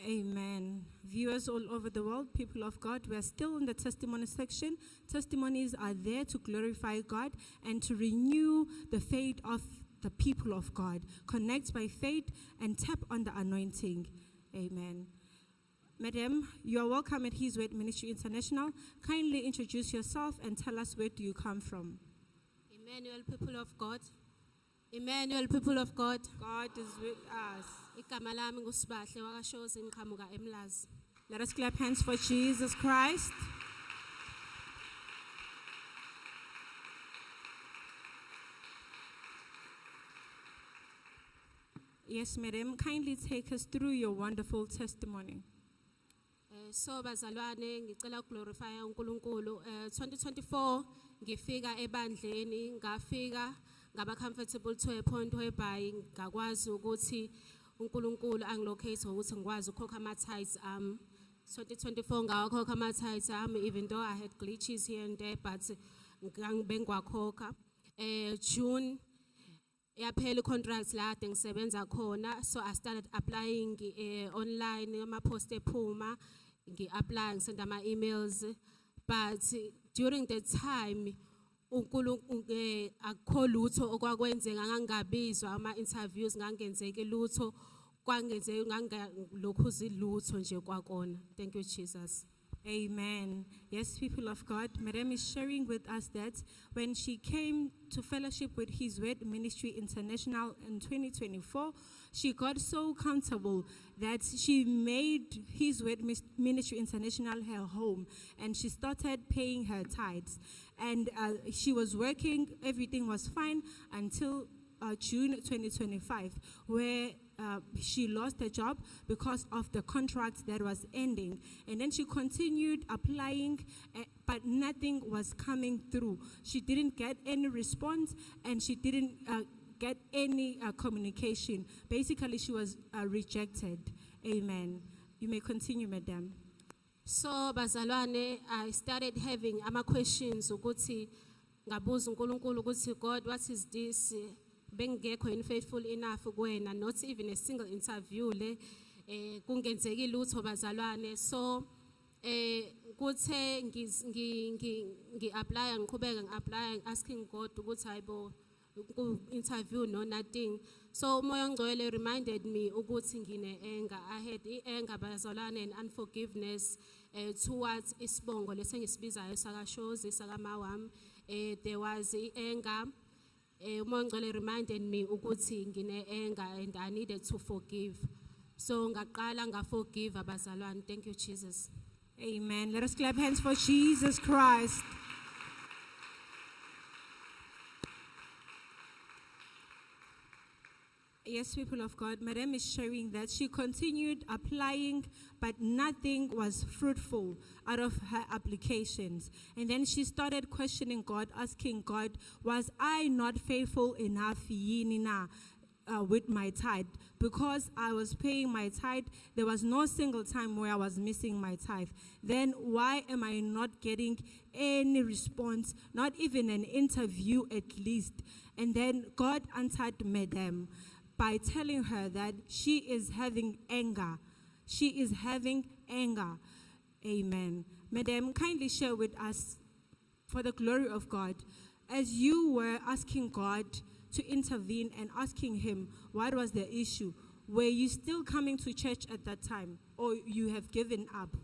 Amen. Viewers all over the world, people of God, we are still in the testimony section. Testimonies are there to glorify God and to renew the faith of the people of God. Connect by faith and tap on the anointing. Amen. Madam, you are welcome at His Word Ministry International. Kindly introduce yourself and tell us where do you come from. Emmanuel, people of God. Emmanuel, people of God. God is with us. Igama lami nguSibahle wakashozi ngiqhamuka eMlazi. Let us clap hands for Jesus Christ. Yes, madam, kindly take us through your wonderful testimony. So bazalwane ngicela uglorify uNkulunkulu. 2024 ngifika ebandleni, ngafika ngaba comfortable to a point whereby ngakwazi ukuthi uNkulunkulu angilocate ukuthi ngikwazi ukukhokha ama tithes 2024 ngawakhokha ama tithes even though I had glitches here and there, but ngangibengwakhokha. June yaphela contract la ade ngisebenza khona, so I started applying online ama post ephuma, ngi-apply ngisend ama emails, but during the time uNkulunkulu akukho lutho okwakwenzeka, ngangabizwa ama interviews, ngangenzeki lutho, kwangenzeka ngangalokhuzi lutho nje kwakona. Thank you Jesus. Amen. Yes, people of God, Madam is sharing with us that when she came to fellowship with His Word Ministry International in 2024, she got so comfortable that she made His Word Ministry International her home, and she started paying her tithes. And she was working, everything was fine until June 2025, where she lost her job because of the contract that was ending. And then she continued applying, but nothing was coming through. She didn't get any response, and she didn't get any communication. Basically, she was rejected. Amen. You may continue, madam. So bazalwane, I started having ama questions ukuthi ngabuza uNkulunkulu ukuthi God, what is this? Bengekho unfaithful enough kuwena, not even a single interview le kungenzeki lutho bazalwane. So kuthe ngi-apply, ngiqhubeka ngi-apply asking God ukuthi hayibo interview no nothing. So umoya ongcwele reminded me ukuthi ngine anger. I had anger bazalwane and unforgiveness towards isibongo lesengisibizayo sakashozi sakamawami. There was anger. Umoya ongcwele reminded me ukuthi ngine anger and I needed to forgive. So ngaqala ngaforgive abazalwane. Thank you Jesus. Amen. Let us clap hands for Jesus Christ. Yes, people of God, Madam is sharing that she continued applying, but nothing was fruitful out of her applications. And then she started questioning God, asking God, was I not faithful enough with my tithe? Because I was paying my tithe, there was no single time where I was missing my tithe. Then why am I not getting any response, not even an interview at least? And then God answered Madam by telling her that she is having anger. She is having anger. Amen. Madam, kindly share with us, for the glory of God, as you were asking God to intervene and asking Him what was the issue, were you still coming to church at that time, or you have given up?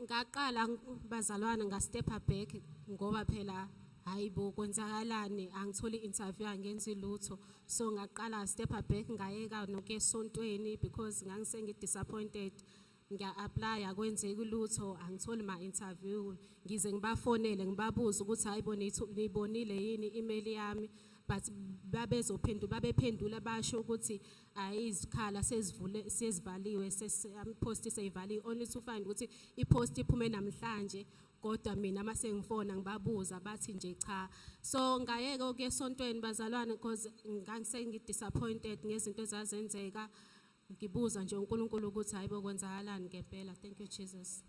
Ngaqala bazalwane nga-step back ngoba phela hayibo kwenzakalani, angitholi interview angenzi lutho. So ngaqala step back ngayeka nokuya esontweni because ngangisengidisappointed. Ngiya-apply akwenzeki lutho, angitholi ma interview. Ngize ngibafonele ngibabuza ukuthi hayibo niyibonile yini email yami, but babephendula basho ukuthi izikhala sezivaliwe, post seyivaliwe, only to find ukuthi ipost iphume namhlanje. Kodwa mina mase ngifona ngibabuza bathi nje cha. So ngayeka ukuya esontweni bazalwane because ngangisengidisappointed ngezinto ezazenzeka. Ngibuza nje uNkulunkulu ukuthi hayibo kwenzakalani ngempela. Thank you Jesus.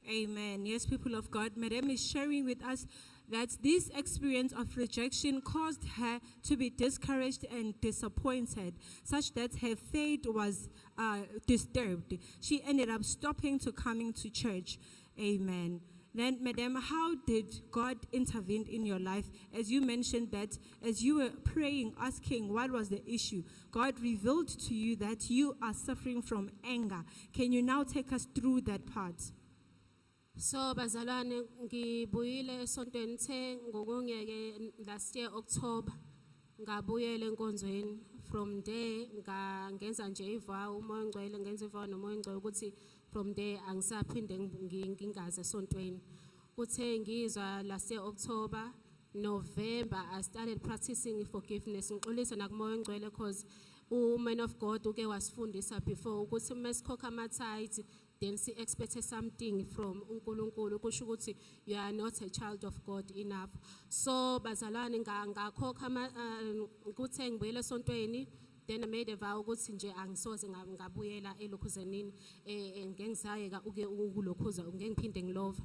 Amen. Yes, people of God, Madam is sharing with us that this experience of rejection caused her to be discouraged and disappointed, such that her faith was disturbed. She ended up stopping to coming to church. Amen. Then, Madam, how did God intervene in your life? As you mentioned that as you were praying, asking what was the issue, God revealed to you that you are suffering from anger. Can you now take us through that part? So bazalwane ngibuyile esontweni ngokungeke last year October ngabuyela enkonzweni. From there ngenza nje ivow umoya ongcwele ngenza ivow nomoya ongcwele ukuthi from there angisaphinde ngingaze esontweni. Kuthe ngizwa last year October, November I started practicing forgiveness ngixolisa nakumoya ongcwele because man of God uke wasifundisa before ukuthi mesikhokha ama-tithes then si expect something from uNkulunkulu kusho ukuthi you are not a child of God enough. So bazalwane ngakhokha kuthe ngibuyele esontweni, then I made a vow ukuthi nje angisoze ngabuyela elokhuzenini ngengisayeka uke ukulokhuza ngeke ngiphinde ngilova.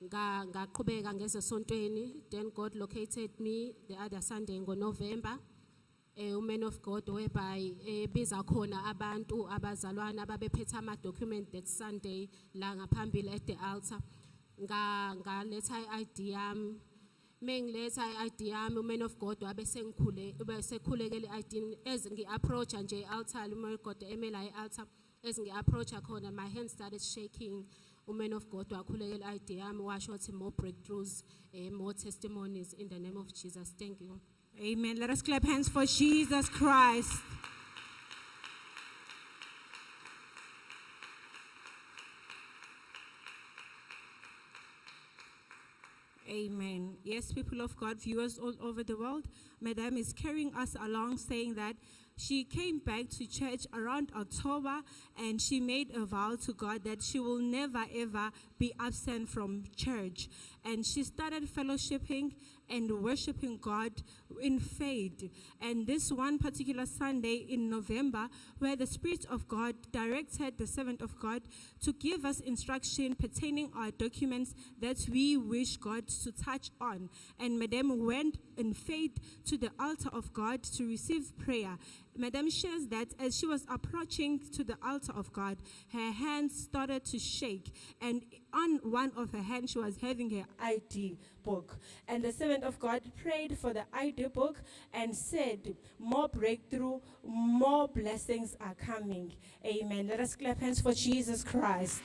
Ngaqhubeka ngeze esontweni, then God located me the other Sunday ngoNovember. Man of God whereby biza khona abantu abazalwana ababephethe ama document that Sunday la ngaphambili at the altar ngaletha iID yami. Mengiletha iID yami man of God wabe sekhulekele iID as ngi-approach nje altar man of God emela ialtar as ngi-approach khona my hand started shaking. Man of God wakhulekele iID yami washo ukuthi more breakthroughs, more testimonies in the name of Jesus. Thank you. Amen. Let us clap hands for Jesus Christ. Amen. Yes, people of God, viewers all over the world, Madam is carrying us along saying that she came back to church around October and she made a vow to God that she will never ever be absent from church. And she started fellowshipping and worshiping God in faith. And this one particular Sunday in November, where the Spirit of God directed the servant of God to give us instruction pertaining our documents that we wish God to touch on. And Madam went in faith to the altar of God to receive prayer. Madam shares that as she was approaching to the altar of God, her hands started to shake, and on one of her hands she was having her ID book. And the servant of God prayed for the ID book and said, more breakthrough, more blessings are coming. Amen. Let us clap hands for Jesus Christ.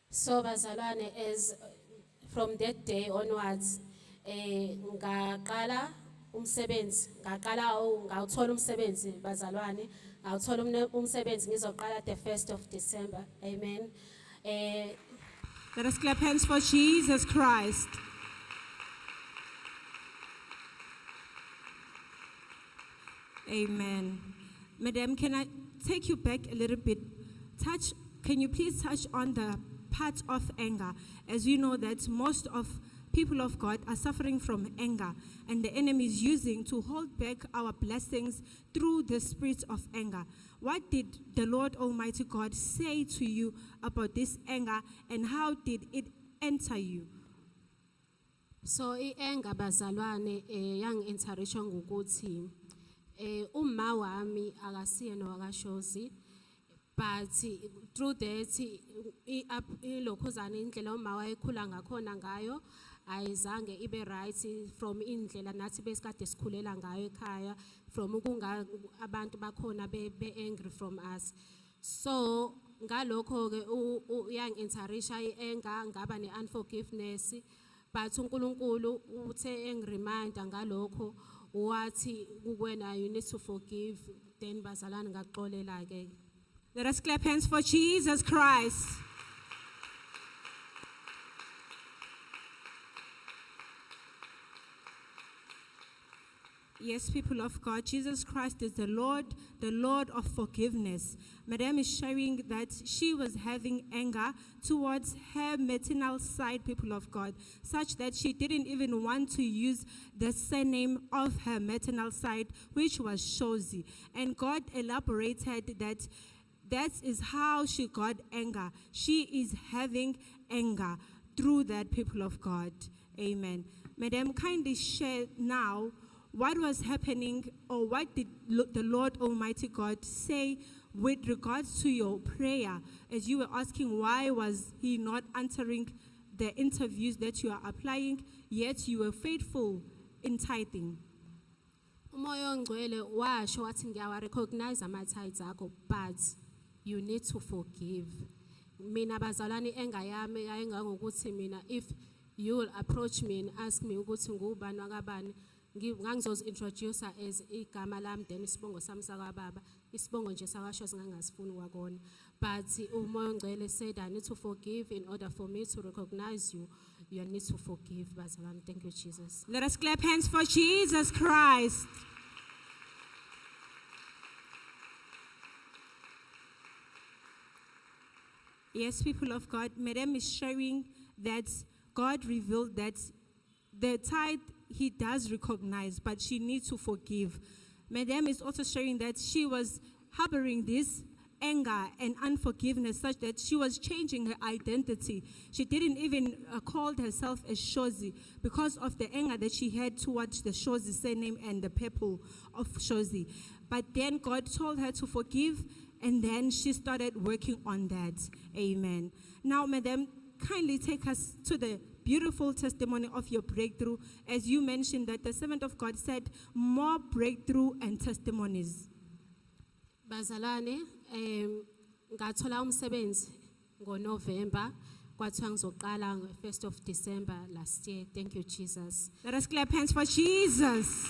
So bazalwane, as from that day onwards ngaqala umsebenzi ngawuthola umsebenzi bazalwane ngawuthola umsebenzi ngizoqala the 1st of December. Amen. Let us clap hands for Jesus Christ. Amen. Madam, can I take you back a little bit? Can you please touch on the part of anger? As we know that most of people of God are suffering from anger, and the enemy is using to hold back our blessings through the spirit of anger. What did the Lord Almighty God say to you about this anger, and how did it enter you? So anger bazalwane yangi-encourage ngokuthi umma wami akasiyena wakashozi, but through that ilokhuzana indlela umma wayekhula ngakhona ngayo ayizange ibe right from indlela nathi besikade sikhulela ngayo ekhaya, from abantu bakhona be angry from us. So ngalokho ke yangi-encourage i-anger, ngaba ne-unforgiveness, but uNkulunkulu uthe engireminder ngalokho wathi kuwena you need to forgive, then bazalwane ngaxolela ke. Let us clap hands for Jesus Christ. Yes, people of God, Jesus Christ is the Lord of forgiveness. Madam is sharing that she was having anger towards her maternal side, people of God, such that she didn't even want to use the surname of her maternal side, which was Shozi. And God elaborated that that is how she got anger. She is having anger through that, people of God. Amen. Madam, kindly share now what was happening, or what did the Lord Almighty God say with regards to your prayer, as you were asking why was He not answering the interviews that you are applying, yet you were faithful in tithing. Umoya ongcwele washo wathi ngiyawa recognize ama-tithes akho, but you need to forgive. Mina bazalwane engayami yayingangokuthi mina, if you will approach me and ask me ukuthi ngubani wakabani, introduce as igama lami then isibongo sami sakwababa, isibongo nje sakwasho singangasifuni kwakona. But umoya ongcwele said I need to forgive in order for me to recognize you. You need to forgive, bazalwane. Thank you, Jesus. Let us clap hands for Jesus Christ. Yes, people of God, Madam is sharing that God revealed that the tithe He does recognize, but she needs to forgive. Madam is also sharing that she was harboring this anger and unforgiveness such that she was changing her identity. She didn't even call herself a Shozi because of the anger that she had towards the Shozi surname and the people of Shozi. But then God told her to forgive, and then she started working on that. Amen. Now, Madam, kindly take us to the beautiful testimony of your breakthrough, as you mentioned that the servant of God said more breakthrough and testimonies. Bazalwane, ngathola umsebenzi ngoNovember, kwathiwa ngizoqala ngo-1st of December last year. Thank you, Jesus. Let us clap hands for Jesus.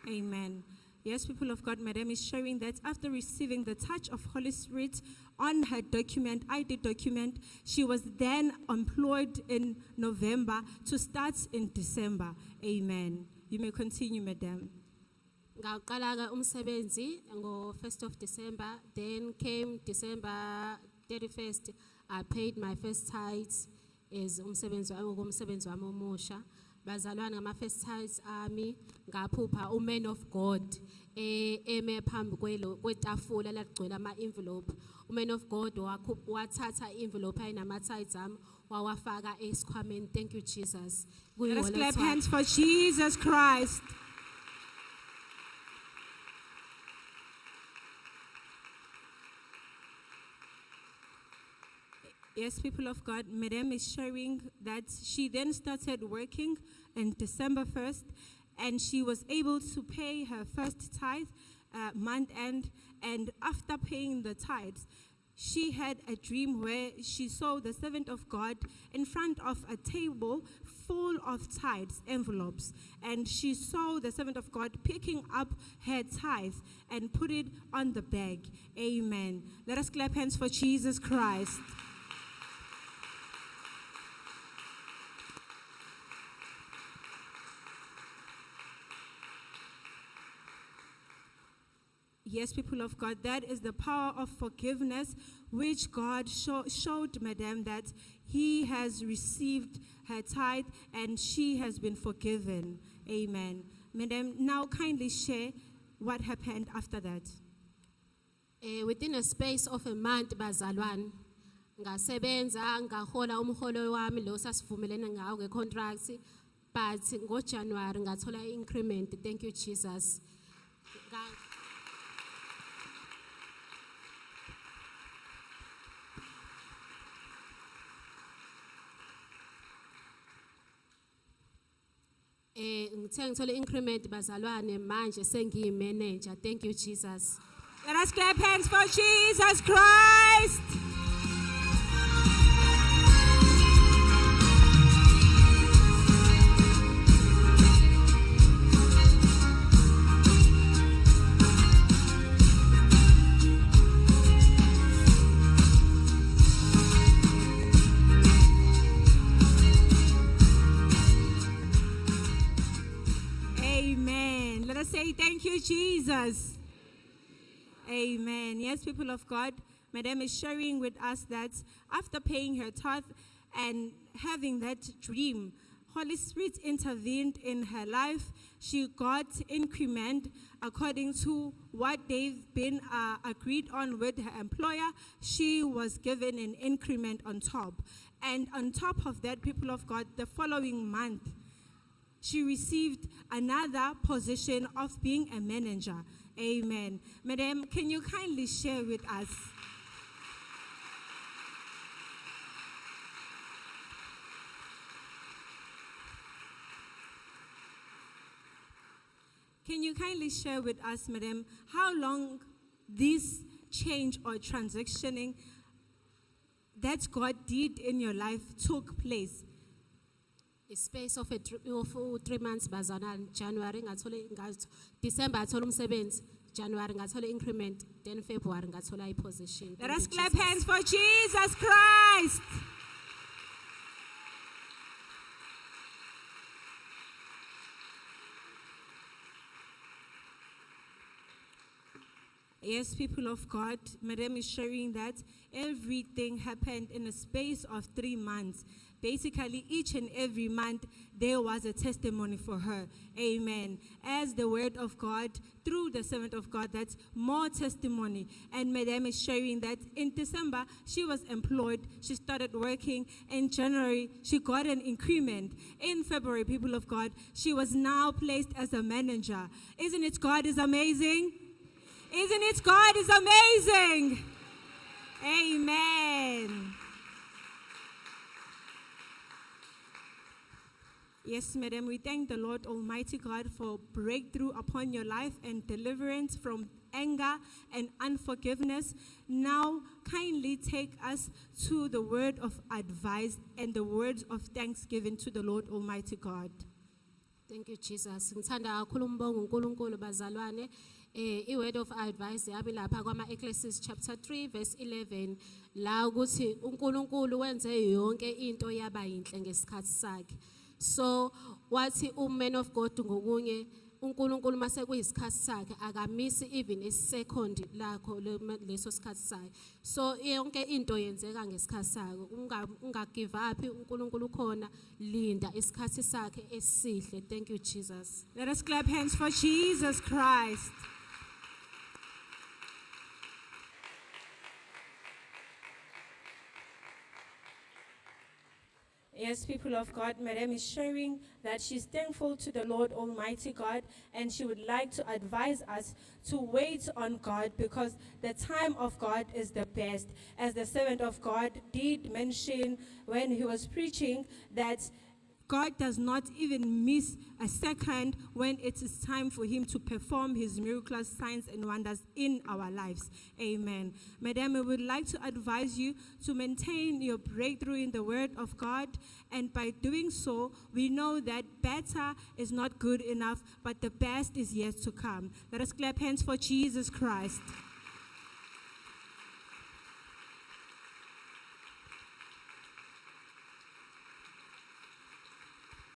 Amen. Yes, people of God, Madam is sharing that after receiving the touch of Holy Spirit on her document, ID document, she was then employed in November to start in December. Amen. You may continue, Madam. Ngaqala umsebenzi ngo-1st of December, then came December 31st, I paid my first tithes as umsebenzi wami omusha. Bazalwane ngama-first tithes ami ngaphupha uman of God eme phambi kwetafula lagcwele ama-envelope. Uman of God wathatha i-envelope ayinama-tithes ami wawafaka esikhwameni. Thank you, Jesus. Let us clap hands for Jesus Christ. Yes, people of God, Madam is sharing that she then started working on December 1st, and she was able to pay her first tithe month end. And after paying the tithes, she had a dream where she saw the servant of God in front of a table full of tithes envelopes, and she saw the servant of God picking up her tithe and put it on the bag. Amen. Let us clap hands for Jesus Christ. Yes, people of God, that is the power of forgiveness, which God showed Madam that He has received her tithe and she has been forgiven. Amen. Madam, now kindly share what happened after that. Within a space of a month, bazalwane, ngasebenza ngahola umholo wami lo sasivumelene ngawo ngecontract, but ngoJanuary ngathola increment. Thank you, Jesus. Ngithe ngithole increment bazalwane, manje sengiyimanager. Thank you, Jesus. Let us clap hands for Jesus Christ. you, Jesus. Amen. Yes, people of God, Madam is sharing with us that after paying her tithe and having that dream, Holy Spirit intervened in her life. She got increment according to what they've been agreed on with her employer. She was given an increment on top. And on top of that, people of God, the following month, she received another position of being a manager. Amen. Madam, can you kindly share with us? Can you kindly share with us, Madam, how long this change or transitioning that God did in your life took place? A space of 3 months bazana January ngathole December ngathola umsebenzi, January ngathola increment, then February ngathola i-position. Let us clap hands for Jesus Christ. Yes, people of God, Madam is sharing that everything happened in a space of 3 months. Basically, each and every month, there was a testimony for her. Amen. As the word of God, through the servant of God, that's more testimony. And Madam is sharing that in December, she was employed. She started working. In January, she got an increment. In February, people of God, she was now placed as a manager. Isn't it God is amazing? Isn't it God is amazing? Amen. Yes, Madam, we thank the Lord Almighty God for breakthrough upon your life and deliverance from anger and unforgiveness. Now, kindly take us to the word of advice and the words of thanksgiving to the Lord Almighty God. Thank you, Jesus. Ngithanda kakhulu umbongo uNkulunkulu bazalwane. I-word of advice yabi lapha kwama-Ecclesiastes chapter 3 verse 11 la ukuthi uNkulunkulu wenze yonke into yaba yinhle ngesikhathi sakhe. So wathi man of God ngokunye uNkulunkulu mase kuyisikhathi sakhe akamisi even a second lakho leso sikhathi sakhe. So yonke into yenzeka ngesikhathi sakhe. Unga give up, uNkulunkulu khona, linda isikhathi sakhe esihle. Thank you, Jesus. Let us clap hands for Jesus Christ. Yes, people of God, Madam is sharing that she's thankful to the Lord Almighty God, and she would like to advise us to wait on God because the time of God is the best. As the servant of God did mention when he was preaching that God does not even miss a second when it is time for him to perform his miraculous signs and wonders in our lives. Amen. Madam, we would like to advise you to maintain your breakthrough in the word of God. And by doing so, we know that better is not good enough, but the best is yet to come. Let us clap hands for Jesus Christ.